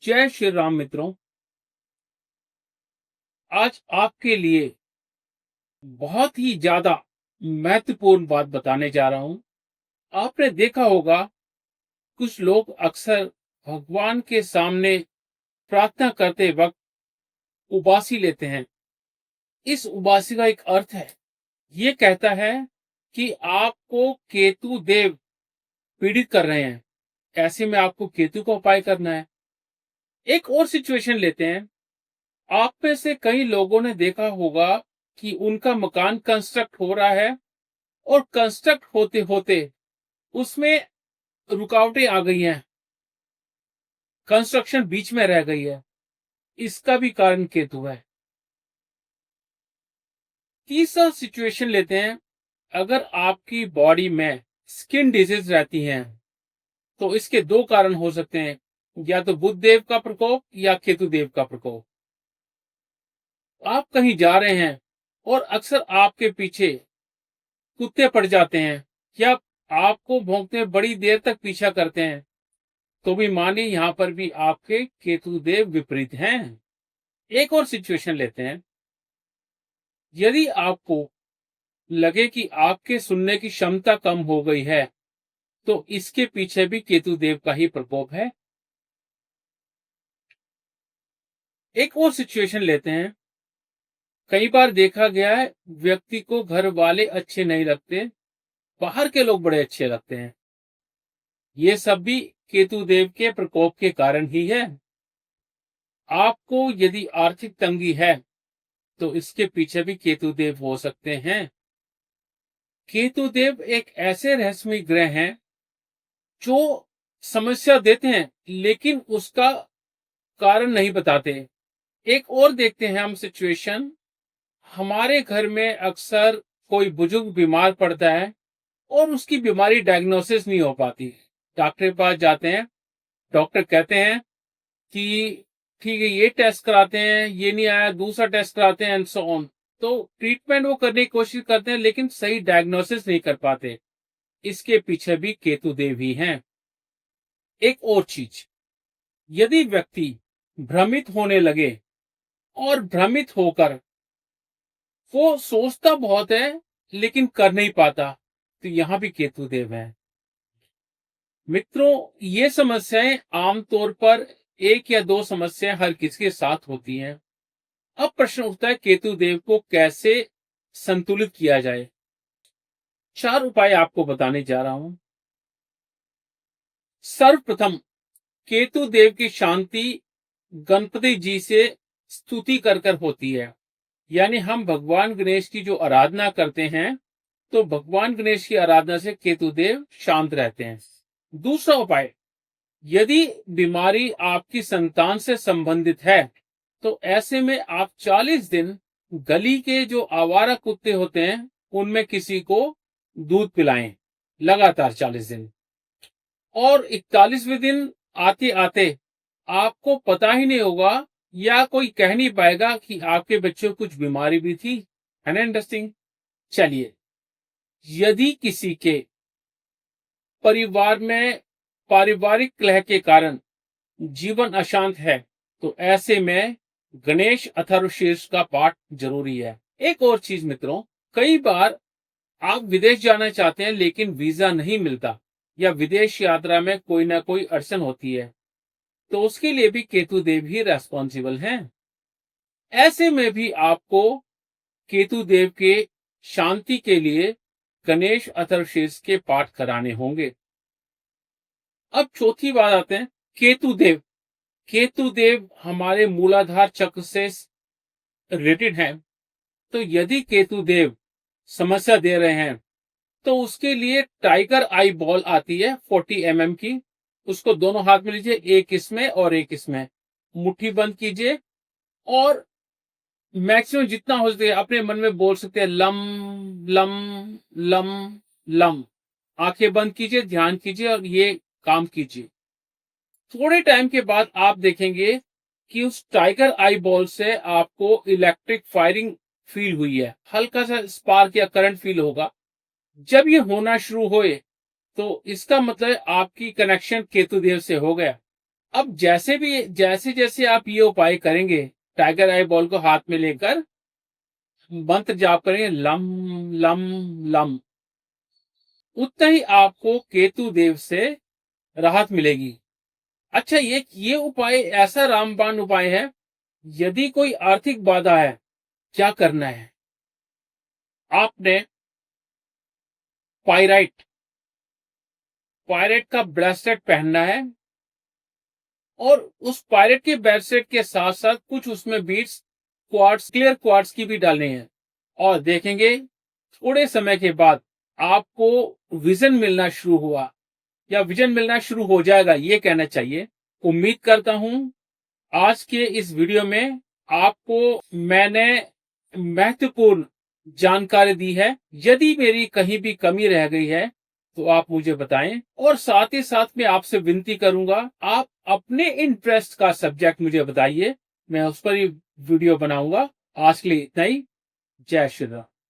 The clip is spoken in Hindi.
जय श्री राम मित्रों। आज आपके लिए बहुत ही ज्यादा महत्वपूर्ण बात बताने जा रहा हूं। आपने देखा होगा कुछ लोग अक्सर भगवान के सामने प्रार्थना करते वक्त उबासी लेते हैं। इस उबासी का एक अर्थ है, ये कहता है कि आपको केतु देव पीड़ित कर रहे हैं। ऐसे में आपको केतु का उपाय करना है। एक और सिचुएशन लेते हैं। आप में से कई लोगों ने देखा होगा कि उनका मकान कंस्ट्रक्ट हो रहा है और कंस्ट्रक्ट होते होते उसमें रुकावटें आ गई हैं, कंस्ट्रक्शन बीच में रह गई है। इसका भी कारण केतु है। तीसरा सिचुएशन लेते हैं। अगर आपकी बॉडी में स्किन डिजीज रहती हैं तो इसके दो कारण हो सकते हैं, या तो बुध देव का प्रकोप या केतु देव का प्रकोप। आप कहीं जा रहे हैं और अक्सर आपके पीछे कुत्ते पड़ जाते हैं या आपको भौंकते हुए बड़ी देर तक पीछा करते हैं, तो भी मानिए यहां पर भी आपके केतु देव विपरीत हैं। एक और सिचुएशन लेते हैं। यदि आपको लगे कि आपके सुनने की क्षमता कम हो गई है तो इसके पीछे भी केतु देव का ही प्रकोप है। एक और सिचुएशन लेते हैं। कई बार देखा गया है व्यक्ति को घर वाले अच्छे नहीं लगते, बाहर के लोग बड़े अच्छे लगते हैं। ये सब भी केतु देव के प्रकोप के कारण ही है। आपको यदि आर्थिक तंगी है तो इसके पीछे भी केतु देव हो सकते हैं। केतु देव एक ऐसे रहस्यमय ग्रह हैं जो समस्या देते हैं लेकिन उसका कारण नहीं बताते। एक और देखते हैं हम सिचुएशन। हमारे घर में अक्सर कोई बुजुर्ग बीमार पड़ता है और उसकी बीमारी डायग्नोसिस नहीं हो पाती। डॉक्टर के पास जाते हैं, डॉक्टर कहते हैं कि ठीक है ये टेस्ट कराते हैं, ये नहीं आया दूसरा टेस्ट कराते हैं एंड सो ऑन। तो ट्रीटमेंट वो करने की कोशिश करते हैं लेकिन सही डायग्नोसिस नहीं कर पाते। इसके पीछे भी केतु देव ही हैं। एक और चीज, यदि व्यक्ति भ्रमित होने लगे और भ्रमित होकर वो सोचता बहुत है लेकिन कर नहीं पाता, तो यहां भी केतु देव है। मित्रों, ये समस्याएं आमतौर पर एक या दो समस्याएं हर किसी के साथ होती हैं। अब प्रश्न उठता है केतु देव को कैसे संतुलित किया जाए। 4 उपाय आपको बताने जा रहा हूं। सर्वप्रथम, केतु देव की शांति गणपति जी से स्तुति कर कर होती है। यानी हम भगवान गणेश की जो आराधना करते हैं तो भगवान गणेश की आराधना से केतु देव शांत रहते हैं। दूसरा उपाय, यदि बीमारी आपकी संतान से संबंधित है तो ऐसे में आप 40 दिन गली के जो आवारा कुत्ते होते हैं उनमें किसी को दूध पिलाएं, लगातार 40 दिन। और 41वें दिन आते आते आपको पता ही नहीं होगा या कोई कह नहीं पाएगा कि आपके बच्चे को कुछ बीमारी भी थी। है ना इंटरेस्टिंग? चलिए, यदि किसी के परिवार में पारिवारिक कलह के कारण जीवन अशांत है तो ऐसे में गणेश अथर्वशीर्ष का पाठ जरूरी है। एक और चीज मित्रों, कई बार आप विदेश जाना चाहते हैं लेकिन वीजा नहीं मिलता या विदेश यात्रा में कोई ना कोई अड़चन होती है, तो उसके लिए भी केतु देव ही रेस्पॉन्सिबल हैं। ऐसे में भी आपको केतु देव के शांति के लिए गणेश अथर्वशीर्ष के पाठ कराने होंगे। अब चौथी बात आते हैं केतु देव। केतु देव हमारे मूलाधार चक्र से रिलेटेड हैं। तो यदि केतु देव समस्या दे रहे हैं तो उसके लिए टाइगर आई बॉल आती है 40 mm की। उसको दोनों हाथ में लीजिए, एक इसमें और एक इसमें, मुट्ठी बंद कीजिए और मैक्सिमम जितना हो सके अपने मन में बोल सकते हैं लम लम लम लम। आंखें बंद कीजिए, ध्यान कीजिए और ये काम कीजिए। थोड़े टाइम के बाद आप देखेंगे कि उस टाइगर आई बॉल से आपको इलेक्ट्रिक फायरिंग फील हुई है, हल्का सा स्पार्क या करंट फील होगा। जब ये होना शुरू होए तो इसका मतलब आपकी कनेक्शन केतु देव से हो गया। अब जैसे जैसे आप ये उपाय करेंगे, टाइगर आई बॉल को हाथ में लेकर मंत्र जाप करेंगे लम लम लम, उतना ही आपको केतु देव से राहत मिलेगी। अच्छा, ये उपाय ऐसा रामबाण उपाय है। यदि कोई आर्थिक बाधा है, क्या करना है? आपने पायराइट पायरेट का ब्रेसलेट पहनना है और उस पायरेट के ब्रेसलेट के साथ साथ कुछ उसमें बीड्स क्वार्ट्स, क्लियर क्वार्ट्स की भी डालनी है। और देखेंगे थोड़े समय के बाद आपको विजन मिलना शुरू हुआ या विजन मिलना शुरू हो जाएगा, ये कहना चाहिए। उम्मीद करता हूं आज के इस वीडियो में आपको मैंने महत्वपूर्ण जानकारी दी है। यदि मेरी कहीं भी कमी रह गई है तो आप मुझे बताएं, और साथ ही साथ मैं आपसे विनती करूंगा, आप अपने इंटरेस्ट का सब्जेक्ट मुझे बताइए, मैं उस पर ही वीडियो बनाऊंगा। आज के लिए इतना ही। जय श्री राम।